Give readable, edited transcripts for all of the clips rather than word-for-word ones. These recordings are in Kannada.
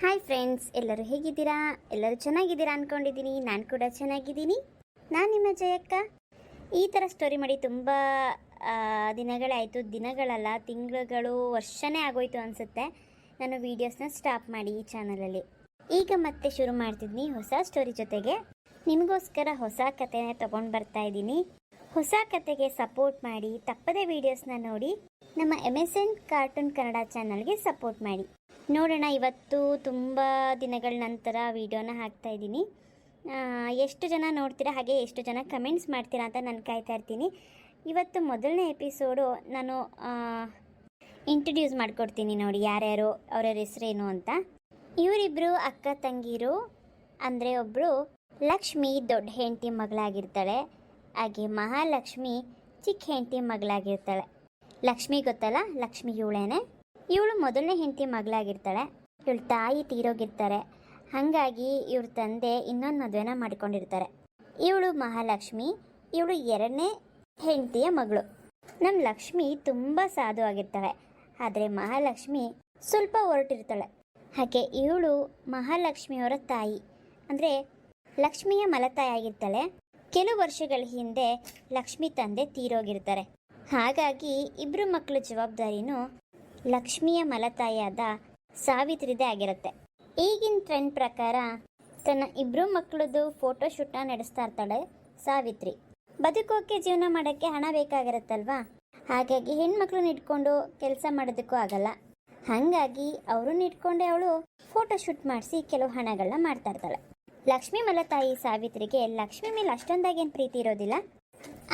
ಹಾಯ್ ಫ್ರೆಂಡ್ಸ್, ಎಲ್ಲರೂ ಹೇಗಿದ್ದೀರಾ? ಎಲ್ಲರೂ ಚೆನ್ನಾಗಿದ್ದೀರಾ ಅಂದ್ಕೊಂಡಿದ್ದೀನಿ. ನಾನು ಕೂಡ ಚೆನ್ನಾಗಿದ್ದೀನಿ. ನಾನು ನಿಮ್ಮ ಜಯಕ್ಕ. ಈ ಥರ ಸ್ಟೋರಿ ಮಾಡಿ ತುಂಬ ದಿನಗಳಾಯಿತು. ದಿನಗಳಲ್ಲ, ತಿಂಗಳುಗಳು, ವರ್ಷನೇ ಆಗೋಯ್ತು ಅನಿಸುತ್ತೆ ನಾನು ವೀಡಿಯೋಸ್ನ ಸ್ಟಾಪ್ ಮಾಡಿ ಈ ಚಾನಲಲ್ಲಿ. ಈಗ ಮತ್ತೆ ಶುರು ಮಾಡ್ತಿದ್ದೀನಿ ಹೊಸ ಸ್ಟೋರಿ ಜೊತೆಗೆ. ನಿಮಗೋಸ್ಕರ ಹೊಸ ಕಥೆನ ತೊಗೊಂಡು ಬರ್ತಾ ಇದ್ದೀನಿ. ಹೊಸ ಕತೆಗೆ ಸಪೋರ್ಟ್ ಮಾಡಿ, ತಪ್ಪದೇ ವೀಡಿಯೋಸ್ನ ನೋಡಿ ನಮ್ಮ MSN ಕಾರ್ಟೂನ್ ಕನ್ನಡ ಚಾನಲ್ಗೆ ಸಪೋರ್ಟ್ ಮಾಡಿ. ನೋಡೋಣ, ಇವತ್ತು ತುಂಬ ದಿನಗಳ ನಂತರ ವೀಡಿಯೋನ ಹಾಕ್ತಾ ಇದ್ದೀನಿ. ಎಷ್ಟು ಜನ ನೋಡ್ತೀರಾ, ಹಾಗೆ ಎಷ್ಟು ಜನ ಕಮೆಂಟ್ಸ್ ಮಾಡ್ತೀರಾ ಅಂತ ನಾನು ಕಾಯ್ತಾ ಇರ್ತೀನಿ. ಇವತ್ತು ಮೊದಲನೇ ಎಪಿಸೋಡು ನಾನು ಇಂಟ್ರಡ್ಯೂಸ್ ಮಾಡಿಕೊಡ್ತೀನಿ ನೋಡಿ, ಯಾರ್ಯಾರು ಅವರ ಹೆಸರೇನು ಅಂತ. ಇವರಿಬ್ಬರು ಅಕ್ಕ ತಂಗಿರು. ಅಂದರೆ ಒಬ್ಬರು ಲಕ್ಷ್ಮಿ ದೊಡ್ಡ ಹೆಂಡತಿ ಮಗಳಾಗಿರ್ತಾಳೆ, ಹಾಗೆ ಮಹಾಲಕ್ಷ್ಮಿ ಚಿಕ್ಕ ಹೆಂಡತಿ ಮಗಳಾಗಿರ್ತಾಳೆ. ಲಕ್ಷ್ಮಿ ಗೊತ್ತಲ್ಲ, ಲಕ್ಷ್ಮಿ ಇವಳು ಮೊದಲನೇ ಹೆಂಡತಿ ಮಗಳಾಗಿರ್ತಾಳೆ. ಇವಳು ತಾಯಿ ತೀರೋಗಿರ್ತಾರೆ. ಹಾಗಾಗಿ ಇವ್ರ ತಂದೆ ಇನ್ನೊಂದು ಮದುವೆನ ಮಾಡಿಕೊಂಡಿರ್ತಾರೆ. ಇವಳು ಮಹಾಲಕ್ಷ್ಮಿ, ಇವಳು ಎರಡನೇ ಹೆಂಡತಿಯ ಮಗಳು. ನಮ್ಮ ಲಕ್ಷ್ಮಿ ತುಂಬ ಸಾಧು ಆಗಿರ್ತಾಳೆ, ಆದರೆ ಮಹಾಲಕ್ಷ್ಮಿ ಸ್ವಲ್ಪ ಹೊರಟಿರ್ತಾಳೆ. ಹಾಗೆ ಇವಳು ಮಹಾಲಕ್ಷ್ಮಿಯವರ ತಾಯಿ, ಅಂದರೆ ಲಕ್ಷ್ಮಿಯ ಮಲತಾಯಿ ಆಗಿರ್ತಾಳೆ. ಕೆಲವು ವರ್ಷಗಳ ಹಿಂದೆ ಲಕ್ಷ್ಮಿ ತಂದೆ ತೀರೋಗಿರ್ತಾರೆ. ಹಾಗಾಗಿ ಇಬ್ಬರು ಮಕ್ಕಳ ಜವಾಬ್ದಾರಿನೂ ಲಕ್ಷ್ಮಿಯ ಮಲತಾಯಿಯಾದ ಸಾವಿತ್ರಿದೇ ಆಗಿರುತ್ತೆ. ಈಗಿನ ಟ್ರೆಂಡ್ ಪ್ರಕಾರ ತನ್ನ ಇಬ್ಬರು ಮಕ್ಕಳದ್ದು ಫೋಟೋಶೂಟ್ನ ನಡೆಸ್ತಾ ಇರ್ತಾಳೆ ಸಾವಿತ್ರಿ. ಬದುಕೋಕೆ, ಜೀವನ ಮಾಡೋಕ್ಕೆ ಹಣ ಬೇಕಾಗಿರುತ್ತಲ್ವಾ, ಹಾಗಾಗಿ ಹೆಣ್ಮಕ್ಳನ್ನ ಇಟ್ಕೊಂಡು ಕೆಲಸ ಮಾಡೋದಕ್ಕೂ ಆಗಲ್ಲ. ಹಾಗಾಗಿ ಅವ್ರನ್ನ ಇಟ್ಕೊಂಡೆ ಅವಳು ಫೋಟೋಶೂಟ್ ಮಾಡಿಸಿ ಕೆಲವು ಹಣಗಳನ್ನ ಮಾಡ್ತಾ ಇರ್ತಾಳೆ. ಲಕ್ಷ್ಮಿ ಮಲತಾಯಿ ಸಾವಿತ್ರಿಗೆ ಲಕ್ಷ್ಮಿ ಮೇಲೆ ಅಷ್ಟೊಂದಾಗೇನು ಪ್ರೀತಿ ಇರೋದಿಲ್ಲ,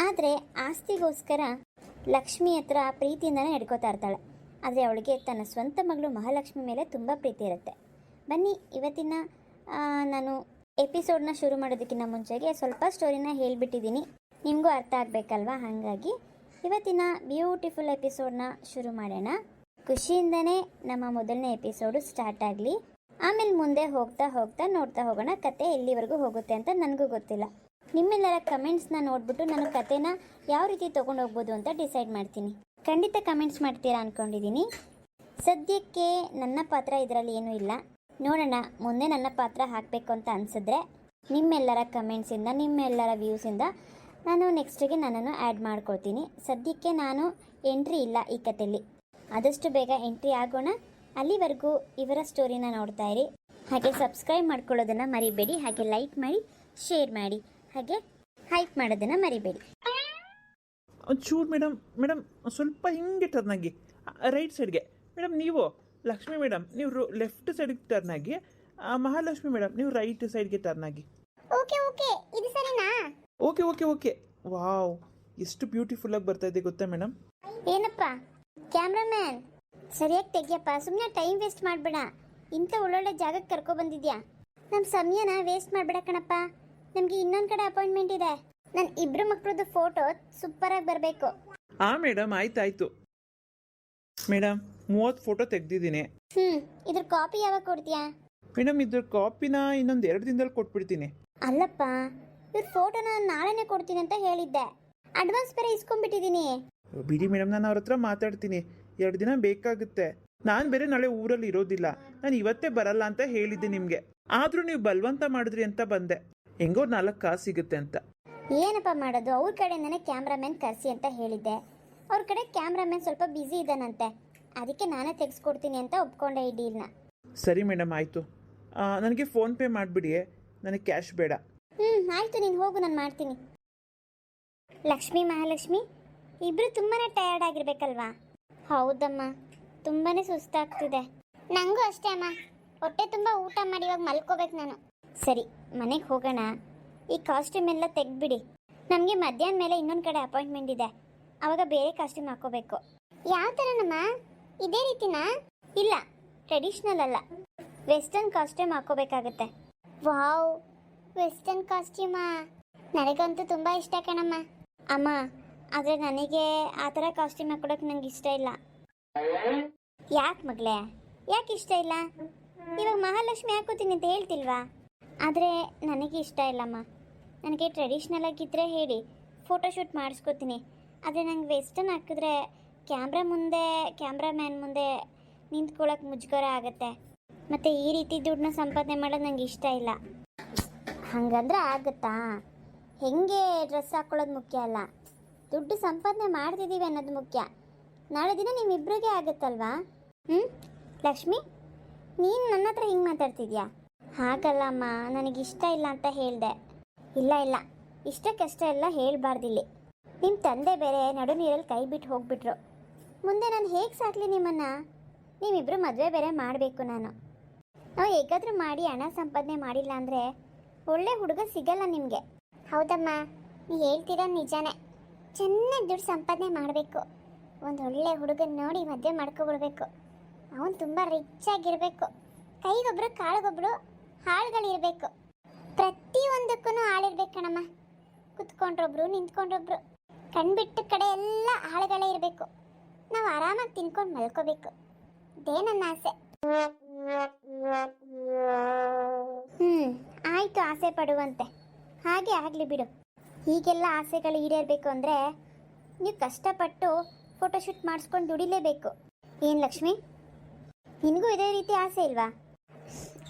ಆದರೆ ಆಸ್ತಿಗೋಸ್ಕರ ಲಕ್ಷ್ಮಿ ಹತ್ರ ಪ್ರೀತಿಯಿಂದನೇ ನಡ್ಕೋತಾ ಇರ್ತಾಳೆ. ಆದರೆ ಅವಳಿಗೆ ತನ್ನ ಸ್ವಂತ ಮಗಳು ಮಹಾಲಕ್ಷ್ಮಿ ಮೇಲೆ ತುಂಬ ಪ್ರೀತಿ ಇರುತ್ತೆ. ಬನ್ನಿ, ಇವತ್ತಿನ ನಾನು ಎಪಿಸೋಡ್ನ ಶುರು ಮಾಡೋದಕ್ಕಿಂತ ಮುಂಚೆಗೆ ಸ್ವಲ್ಪ ಸ್ಟೋರಿನ ಹೇಳಿಬಿಟ್ಟಿದ್ದೀನಿ, ನಿಮಗೂ ಅರ್ಥ ಆಗಬೇಕಲ್ವಾ. ಹಾಗಾಗಿ ಇವತ್ತಿನ ಬ್ಯೂಟಿಫುಲ್ ಎಪಿಸೋಡ್ನ ಶುರು ಮಾಡೋಣ. ಖುಷಿಯಿಂದನೇ ನಮ್ಮ ಮೊದಲನೇ ಎಪಿಸೋಡು ಸ್ಟಾರ್ಟ್ ಆಗಲಿ. ಆಮೇಲೆ ಮುಂದೆ ಹೋಗ್ತಾ ಹೋಗ್ತಾ ನೋಡ್ತಾ ಹೋಗೋಣ ಕತೆ ಎಲ್ಲಿವರೆಗೂ ಹೋಗುತ್ತೆ ಅಂತ. ನನಗೂ ಗೊತ್ತಿಲ್ಲ, ನಿಮ್ಮೆಲ್ಲರ ಕಮೆಂಟ್ಸ್ನ ನೋಡಿಬಿಟ್ಟು ನಾನು ಕತೆನ ಯಾವ ರೀತಿ ತೊಗೊಂಡು ಹೋಗ್ಬೋದು ಅಂತ ಡಿಸೈಡ್ ಮಾಡ್ತೀನಿ. ಖಂಡಿತ ಕಮೆಂಟ್ಸ್ ಮಾಡ್ತೀರಾ ಅಂದ್ಕೊಂಡಿದ್ದೀನಿ. ಸದ್ಯಕ್ಕೆ ನನ್ನ ಪಾತ್ರ ಇದರಲ್ಲಿ ಏನೂ ಇಲ್ಲ. ನೋಡೋಣ, ಮುಂದೆ ನನ್ನ ಪಾತ್ರ ಹಾಕಬೇಕು ಅಂತ ಅನಿಸಿದ್ರೆ ನಿಮ್ಮೆಲ್ಲರ ಕಮೆಂಟ್ಸಿಂದ, ನಿಮ್ಮೆಲ್ಲರ ವ್ಯೂಸಿಂದ ನಾನು ನೆಕ್ಸ್ಟಿಗೆ ನನ್ನನ್ನು ಆ್ಯಡ್ ಮಾಡ್ಕೊಳ್ತೀನಿ. ಸದ್ಯಕ್ಕೆ ನಾನು ಎಂಟ್ರಿ ಇಲ್ಲ ಈ ಕತೆಯಲ್ಲಿ. ಆದಷ್ಟು ಬೇಗ ಎಂಟ್ರಿ ಆಗೋಣ. ಅಲ್ಲಿವರೆಗೂ ಇವರ ಸ್ಟೋರಿನ ನೋಡ್ತಾ ಇರಿ. ಹಾಗೆ ಸಬ್ಸ್ಕ್ರೈಬ್ ಮಾಡ್ಕೊಳ್ಳೋದನ್ನು ಮರಿಬೇಡಿ. ಹಾಗೆ ಲೈಕ್ ಮಾಡಿ, ಶೇರ್ ಮಾಡಿ, ಹಾಗೆ ಹೈಪ್ ಮಾಡೋದನ್ನು ಮರಿಬೇಡಿ. ಒಂಚೂರು ಮೇಡಮ್ ಸ್ವಲ್ಪ ಹಿಂಗೆ ಟರ್ನ್ ಆಗಿ ರೈಟ್ ಸೈಡ್ಗೆ. ಮೇಡಮ್ ನೀವು ಲಕ್ಷ್ಮಿ ಮೇಡಮ್ ನೀವು ಲೆಫ್ಟ್ ಸೈಡ್ಗೆ ಟರ್ನ್ ಆಗಿ, ಮಹಾಲಕ್ಷ್ಮಿ ಮೇಡಮ್ ನೀವು ರೈಟ್ ಸೈಡ್ಗೆ ಟರ್ನ್ ಆಗಿ. ಓಕೆ, ಇದು ಸರಿನಾ? ಓಕೆ. ವಾವ್, ಎಷ್ಟು ಬ್ಯೂಟಿಫುಲ್ಲಾಗಿ ಬರ್ತಾ ಇದೆ ಗೊತ್ತಾ ಮೇಡಮ್? ಏನಪ್ಪ ಕ್ಯಾಮ್ರಾಮ್ಯಾನ್, ಸರಿಯಾಗಿ ತೆಗಿಯಪ್ಪ, ಸುಮ್ಮನೆ ಟೈಮ್ ವೇಸ್ಟ್ ಮಾಡಬೇಡ. ಇಂಥ ಒಳ್ಳೊಳ್ಳೆ ಜಾಗಕ್ಕೆ ಕರ್ಕೊಬಂದಿದ್ಯಾ, ನಮ್ಮ ಸಮಯನ ವೇಸ್ಟ್ ಮಾಡಬೇಡ ಕಣಪ್ಪ. ನಮಗೆ ಇನ್ನೊಂದು ಕಡೆ ಅಪಾಯಿಂಟ್ಮೆಂಟ್ ಇದೆ. ನನ್ನ ಇಬ್ಬರು ಮಕ್ಕಳದ್ದು ಫೋಟೋ ಸೂಪರಾಗಿ ಬರಬೇಕು. ಮೇಡಮ್ ಆಯ್ತು ಮೇಡಮ್, 30 ಫೋಟೋ ತೆಗ್ದಿದ್ದೀನಿ. ಇದ್ರ ಕಾಪಿ ಯಾವಾಗ ಕೊಡ್ತೀಯಾ? ಮೇಡಮ್ ಇದ್ರ ಕಾಪಿನ ಇನ್ನೊಂದು 2 ದಿನದಲ್ಲಿ ಕೊಟ್ಬಿಡ್ತೀನಿ. ಅಲ್ಲಪ್ಪ, ಇವ್ರ ಫೋಟೋನ ನಾಳೆನೇ ಕೊಡ್ತೀನಿ ಅಂತ ಹೇಳಿದ್ದೆ. ಅಡ್ವಾನ್ಸ್ ಬೇರೆ ಇಸ್ಕೊಂಡ್ಬಿಟ್ಟಿದ್ದೀನಿ. ಬಿಡಿ ಮೇಡಮ್, ನಾನು ಅವ್ರ ಹತ್ರ ಮಾತಾಡ್ತೀನಿ. 2 ದಿನ ಬೇಕಾಗುತ್ತೆ. ನಾನು ಬೇರೆ ನಾಳೆ ಊರಲ್ಲಿ ಇರೋದಿಲ್ಲ. ನಾನು ಇವತ್ತೇ ಬರಲ್ಲ ಅಂತ ಹೇಳಿದ್ದೆ ನಿಮಗೆ. ಆದರೂ ನೀವು ಬಲವಂತ ಮಾಡಿದ್ರಿ ಅಂತ ಬಂದೆ. ಹೆಂಗೋ 4 ಕಾಸು ಸಿಗುತ್ತೆ ಅಂತ. ಏನಪ್ಪ ಮಾಡೋದು, ಅವ್ರ ಕಡೆಯಿಂದನೇ ಕ್ಯಾಮ್ರಾಮನ್ ಕರೆಸಿ ಅಂತ ಹೇಳಿದ್ದೆ. ಅವ್ರ ಕಡೆ ಕ್ಯಾಮ್ರಾಮನ್ ಸ್ವಲ್ಪ ಬ್ಯುಸಿ ಇದ್ದಾನಂತೆ, ಅದಕ್ಕೆ ನಾನೇ ತೆಗೆಸ್ಕೊಡ್ತೀನಿ ಅಂತ ಒಪ್ಕೊಂಡೆ ಈ ಡೀಲ್ನ. ಸರಿ ಮೇಡಮ್, ಆಯಿತು. ನನಗೆ ಫೋನ್ಪೇ ಮಾಡಿಬಿಡಿ, ನನಗೆ ಕ್ಯಾಶ್ ಬೇಡ. ಆಯಿತು, ನೀನು ಹೋಗು, ನಾನು ಮಾಡ್ತೀನಿ. ಲಕ್ಷ್ಮಿ, ಮಹಾಲಕ್ಷ್ಮಿ ಇಬ್ಬರು ತುಂಬಾ ಟಯರ್ಡ್ ಆಗಿರ್ಬೇಕಲ್ವಾ? ಹೌದಮ್ಮ, ತುಂಬಾ ಸುಸ್ತಾಗ್ತಿದೆ. ನನಗೂ ಅಷ್ಟೇ ಅಮ್ಮ, ಹೊಟ್ಟೆ ತುಂಬ ಊಟ ಮಾಡಿ ಇವಾಗ ಮಲ್ಕೋಬೇಕು ನಾನು. ಸರಿ, ಮನೆಗೆ ಹೋಗೋಣ. ಈ ಕಾಸ್ಟ್ಯೂಮ್ ಎಲ್ಲ ತೆಗೆದ್ಬಿಡಿ. ನಮಗೆ ಮಧ್ಯಾಹ್ನ ಮೇಲೆ ಇನ್ನೊಂದು ಕಡೆ ಅಪಾಯಿಂಟ್ಮೆಂಟ್ ಇದೆ, ಆವಾಗ ಬೇರೆ ಕಾಸ್ಟ್ಯೂಮ್ ಹಾಕೋಬೇಕು. ಯಾವ ಥರನಮ್ಮ? ಇದೇ ರೀತಿನಾ? ಇಲ್ಲ, ಟ್ರೆಡಿಷ್ನಲ್ ಅಲ್ಲ, ವೆಸ್ಟರ್ನ್ ಕಾಸ್ಟ್ಯೂಮ್ ಹಾಕೋಬೇಕಾಗತ್ತೆ. ವಾವ್, ವೆಸ್ಟರ್ನ್ ಕಾಸ್ಟ್ಯೂಮಾ? ನನಗಂತೂ ತುಂಬ ಇಷ್ಟ ಕಣಮ್ಮ. ಅಮ್ಮ, ಆದರೆ ನನಗೆ ಆ ಥರ ಕಾಸ್ಟ್ಯೂಮ್ ಹಾಕೊಡೋಕೆ ನಂಗೆ ಇಷ್ಟ ಇಲ್ಲ. ಯಾಕೆ ಮಗಳೇ, ಯಾಕೆ ಇಷ್ಟ ಇಲ್ಲ? ಇವಾಗ ಮಹಾಲಕ್ಷ್ಮಿ ಹಾಕೋತೀನಿ ಅಂತ ಹೇಳ್ತಿಲ್ವಾ? ಆದರೆ ನನಗೆ ಇಷ್ಟ ಇಲ್ಲಮ್ಮ. ನನಗೆ ಟ್ರೆಡಿಷ್ನಲ್ ಆಗಿದ್ದರೆ ಹೇಳಿ, ಫೋಟೋಶೂಟ್ ಮಾಡಿಸ್ಕೋತೀನಿ. ಆದರೆ ನಂಗೆ ವೆಸ್ಟರ್ನ್ ಹಾಕಿದ್ರೆ ಕ್ಯಾಮ್ರಾಮ್ಯಾನ್ ಮುಂದೆ ನಿಂತ್ಕೊಳ್ಳೋಕೆ ಮುಜುಗರ ಆಗುತ್ತೆ. ಮತ್ತು ಈ ರೀತಿ ದುಡ್ಡನ್ನ ಸಂಪಾದನೆ ಮಾಡೋದು ನಂಗೆ ಇಷ್ಟ ಇಲ್ಲ. ಹಾಗಂದ್ರೆ ಆಗುತ್ತಾ? ಹೆಂಗೆ ಡ್ರೆಸ್ ಹಾಕ್ಕೊಳ್ಳೋದು ಮುಖ್ಯ ಅಲ್ಲ, ದುಡ್ಡು ಸಂಪಾದನೆ ಮಾಡ್ತಿದ್ದೀವಿ ಅನ್ನೋದು ಮುಖ್ಯ. ನಾಳೆ ದಿನ ನಿಮ್ಮಿಬ್ರಿಗೆ ಆಗುತ್ತಲ್ವಾ? ಲಕ್ಷ್ಮಿ, ನೀನು ನನ್ನ ಹತ್ರ ಹಿಂಗೆ ಮಾತಾಡ್ತಿದ್ಯಾ? ಹಾಗಲ್ಲಮ್ಮ, ನನಗಿಷ್ಟ ಇಲ್ಲ ಅಂತ ಹೇಳಿದೆ. ಇಲ್ಲ ಇಲ್ಲ, ಇಷ್ಟಕ್ಕಷ್ಟ ಎಲ್ಲ ಹೇಳಬಾರ್ದಿಲ್ಲಿ. ನಿಮ್ಮ ತಂದೆ ಬೇರೆ ನಡು ನೀರಲ್ಲಿ ಕೈ ಬಿಟ್ಟು ಹೋಗ್ಬಿಟ್ರು. ಮುಂದೆ ನಾನು ಹೇಗೆ ಸಾಕಲಿ ನಿಮ್ಮನ್ನು? ನೀವಿಬ್ಬರು ಮದುವೆ ಬೇರೆ ಮಾಡಬೇಕು. ನಾವು ಹೇಗಾದರೂ ಮಾಡಿ ಹಣ ಸಂಪಾದನೆ ಮಾಡಿಲ್ಲ ಅಂದರೆ ಒಳ್ಳೆ ಹುಡುಗ ಸಿಗಲ್ಲ ನಿಮಗೆ. ಹೌದಮ್ಮ, ನೀ ಹೇಳ್ತೀರ ನಿಜಾನೇ. ಚೆನ್ನಾಗಿ ದುಡ್ಡು ಸಂಪಾದನೆ ಮಾಡಬೇಕು, ಒಂದು ಒಳ್ಳೆ ಹುಡುಗನ ನೋಡಿ ಮದುವೆ ಮಾಡ್ಕೊಬಿಡ್ಬೇಕು. ಅವನು ತುಂಬ ರಿಚ್ ಆಗಿರಬೇಕು, ಕೈಗೊಬ್ಬರು ಕಾಳಿಗೊಬ್ಬರು ಹಾಳುಗಳಿರಬೇಕು. ಪ್ರತಿಯೊಂದಕ್ಕೂ ಆಳಿರ್ಬೇಕು ಕಣಮ್ಮ. ಕುತ್ಕೊಂಡ್ರೊಬ್ರು ನಿಂತ್ಕೊಂಡ್ರೊಬ್ರು, ಕಣ್ಬಿಟ್ಟು ಕಡೆ ಎಲ್ಲ ಆಳುಗಳೇ ಇರಬೇಕು. ನಾವು ಆರಾಮಾಗಿ ತಿನ್ಕೊಂಡು ಮಲ್ಕೋಬೇಕು. ಇದೇ ನನ್ನ ಆಸೆ. ಆಯಿತು, ಆಸೆ ಪಡುವಂತೆ. ಹಾಗೆ ಆಗಲಿ ಬಿಡು. ಹೀಗೆಲ್ಲ ಆಸೆಗಳು ಈಡೇರಬೇಕು ಅಂದರೆ ನೀವು ಕಷ್ಟಪಟ್ಟು ಫೋಟೋಶೂಟ್ ಮಾಡಿಸ್ಕೊಂಡು ದುಡಿಲೇಬೇಕು. ಏನು ಲಕ್ಷ್ಮಿ, ನಿನಗೂ ಇದೇ ರೀತಿ ಆಸೆ ಇಲ್ವಾ?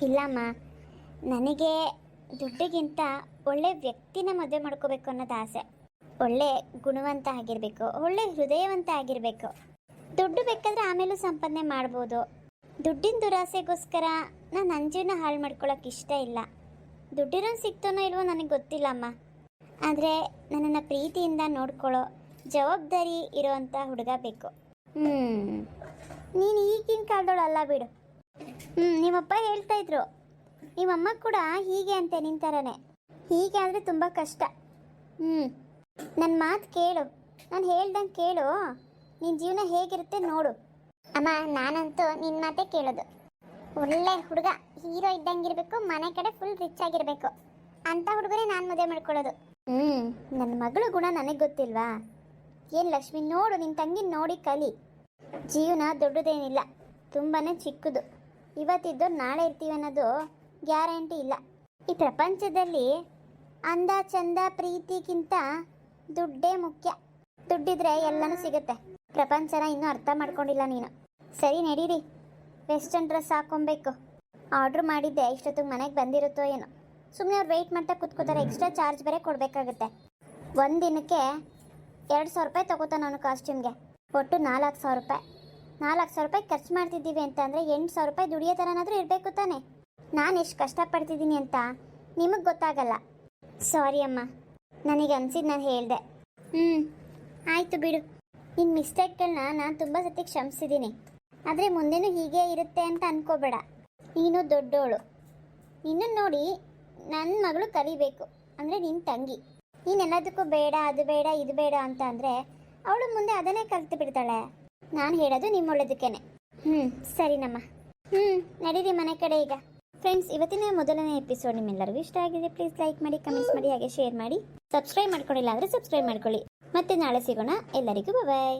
ಇಲ್ಲಮ್ಮ, ನನಗೆ ದುಡ್ಡಿಗಿಂತ ಒಳ್ಳೆ ವ್ಯಕ್ತಿನ ಮದುವೆ ಮಾಡ್ಕೋಬೇಕು ಅನ್ನೋದು ಆಸೆ. ಒಳ್ಳೆ ಗುಣವಂತ ಆಗಿರಬೇಕು, ಒಳ್ಳೆ ಹೃದಯವಂತ ಆಗಿರಬೇಕು. ದುಡ್ಡು ಬೇಕಾದರೆ ಆಮೇಲೂ ಸಂಪಾದನೆ ಮಾಡ್ಬೋದು. ದುಡ್ಡಿನ ದುರಾಸೆಗೋಸ್ಕರ ನಾನು ನನ್ನ ಜೀವನ ಹಾಳು ಮಾಡ್ಕೊಳ್ಳೋಕೆ ಇಷ್ಟ ಇಲ್ಲ. ದುಡ್ಡಿರೋ ಸಿಗ್ತಾನೋ ಇಲ್ವೋ ನನಗೆ ಗೊತ್ತಿಲ್ಲಮ್ಮ, ಆದರೆ ನನ್ನನ್ನು ಪ್ರೀತಿಯಿಂದ ನೋಡ್ಕೊಳ್ಳೋ ಜವಾಬ್ದಾರಿ ಇರೋವಂಥ ಹುಡುಗ ಬೇಕು. ನೀನು ಈಗಿನ ಕಾಲದವಳಲ್ಲ ಬಿಡು. ನಿಮ್ಮಪ್ಪ ಹೇಳ್ತಾ ಇದ್ರು, ನಿಮ್ಮಮ್ಮ ಕೂಡ ಹೀಗೆ ಅಂತೆ ನಿನ್ನ ಥರನೇ. ಹೀಗೆ ಆದರೆ ತುಂಬ ಕಷ್ಟ. ನನ್ನ ಮಾತು ಕೇಳು, ನಾನು ಹೇಳ್ದಂಗೆ ಕೇಳು, ನಿನ್ನ ಜೀವನ ಹೇಗಿರುತ್ತೆ ನೋಡು. ಅಮ್ಮ, ನಾನಂತೂ ನಿನ್ನ ಮಾತೇ ಕೇಳೋದು. ಒಳ್ಳೆ ಹುಡುಗ, ಹೀರೋ ಇದ್ದಂಗಿರಬೇಕು, ಮನೆ ಕಡೆ ಫುಲ್ ರಿಚ್ ಆಗಿರಬೇಕು ಅಂಥ ಹುಡುಗನೇ ನಾನು ಮದುವೆ ಮಾಡ್ಕೊಳ್ಳೋದು. ನನ್ನ ಮಗಳು ಗುಣ ನನಗೆ ಗೊತ್ತಿಲ್ವಾ? ಏನು ಲಕ್ಷ್ಮಿ, ನೋಡು, ನಿನ್ನ ತಂಗಿ ನೋಡಿ ಕಲಿ. ಜೀವನ ದೊಡ್ಡದೇನಿಲ್ಲ, ತುಂಬಾ ಚಿಕ್ಕದು. ಇವತ್ತಿದ್ದವ್ರು ನಾಳೆ ಇರ್ತೀವಿ ಅನ್ನೋದು ಗ್ಯಾರಂಟಿ ಇಲ್ಲ. ಈ ಪ್ರಪಂಚದಲ್ಲಿ ಅಂದ ಚಂದ ಪ್ರೀತಿಗಿಂತ ದುಡ್ಡೇ ಮುಖ್ಯ. ದುಡ್ಡಿದ್ರೆ ಎಲ್ಲನೂ ಸಿಗುತ್ತೆ. ಪ್ರಪಂಚನ ಇನ್ನೂ ಅರ್ಥ ಮಾಡ್ಕೊಂಡಿಲ್ಲ ನೀನು. ಸರಿ, ನಡೀರಿ, ವೆಸ್ಟರ್ನ್ ಡ್ರೆಸ್ ಹಾಕೊಬೇಕು. ಆರ್ಡ್ರ್ ಮಾಡಿದ್ದೆ, ಇಷ್ಟೊತ್ತಿಗೆ ಮನೆಗೆ ಬಂದಿರುತ್ತೋ ಏನೋ. ಸುಮ್ಮನೆ ಅವ್ರು ವೆಯ್ಟ್ ಮಾಡ್ತಾ ಕೂತ್ಕೋತಾರೆ, ಎಕ್ಸ್ಟ್ರಾ ಚಾರ್ಜ್ ಬೇರೆ ಕೊಡಬೇಕಾಗುತ್ತೆ. ಒಂದು ದಿನಕ್ಕೆ 2,000 ರೂಪಾಯಿ ತೊಗೋತಾನೆ ಅವನು ಕಾಸ್ಟ್ಯೂಮ್ಗೆ. ಒಟ್ಟು 4,000 ರೂಪಾಯಿ. 4,000 ರೂಪಾಯಿ ಖರ್ಚು ಮಾಡ್ತಿದ್ದೀವಿ ಅಂತಂದರೆ 8,000 ರೂಪಾಯಿ ದುಡಿಯೋ ಥರನಾದರೂ ಇರಬೇಕು ತಾನೆ. ನಾನು ಎಷ್ಟು ಕಷ್ಟಪಡ್ತಿದ್ದೀನಿ ಅಂತ ನಿಮಗೆ ಗೊತ್ತಾಗಲ್ಲ. ಸಾರಿ ಅಮ್ಮ, ನನಗೆ ಅನಿಸಿದ್ದು ನಾನು ಹೇಳಿದೆ. ಆಯಿತು ಬಿಡು. ನಿನ್ನ ಮಿಸ್ಟೇಕ್ಗಳನ್ನ ನಾನು ತುಂಬ ಸತಿ ಕ್ಷಮಿಸಿದ್ದೀನಿ. ಆದರೆ ಮುಂದೆನೂ ಹೀಗೆ ಇರುತ್ತೆ ಅಂತ ಅಂದ್ಕೋಬೇಡ. ನೀನು ದೊಡ್ಡೋಳು. ನಿನ್ನನ್ನು ನೋಡಿ ನನ್ನ ಮಗಳು ಕಲಿಬೇಕು. ಅಂದರೆ ನಿನ್ನ ತಂಗಿ. ನೀನೆಲ್ಲದಕ್ಕೂ ಬೇಡ, ಅದು ಬೇಡ, ಇದು ಬೇಡ ಅಂತ ಅಂದರೆ ಅವಳು ಮುಂದೆ ಅದನ್ನೇ ಕಲಿತು ಬಿಡ್ತಾಳೆ. ನಾನು ಹೇಳೋದು ನಿಮ್ಮ ಒಳ್ಳೇದಕ್ಕೇನೆ. ಸರಿನಮ್ಮ. ನಡೀರಿ ಮನೆ ಕಡೆ ಈಗ. ಫ್ರೆಂಡ್ಸ್, ಇವತ್ತಿನ ಮೊದಲನೇ ಎಪಿಸೋಡ್ ನಿಮ್ಮೆಲ್ಲರಿಗೂ ಇಷ್ಟ ಆಗಿದೆ. ಪ್ಲೀಸ್ ಲೈಕ್ ಮಾಡಿ, ಕಮೆಂಟ್ಸ್ ಮಾಡಿ, ಹಾಗೆ ಶೇರ್ ಮಾಡಿ. ಸಬ್ಸ್ಕ್ರೈಬ್ ಮಾಡ್ಕೊಂಡಿಲ್ಲ ಅಂದರೆ ಸಬ್ಸ್ಕ್ರೈಬ್ ಮಾಡ್ಕೊಳ್ಳಿ. ಮತ್ತೆ ನಾಳೆ ಸಿಗೋಣ. ಎಲ್ಲರಿಗೂ ಬಾಯ್.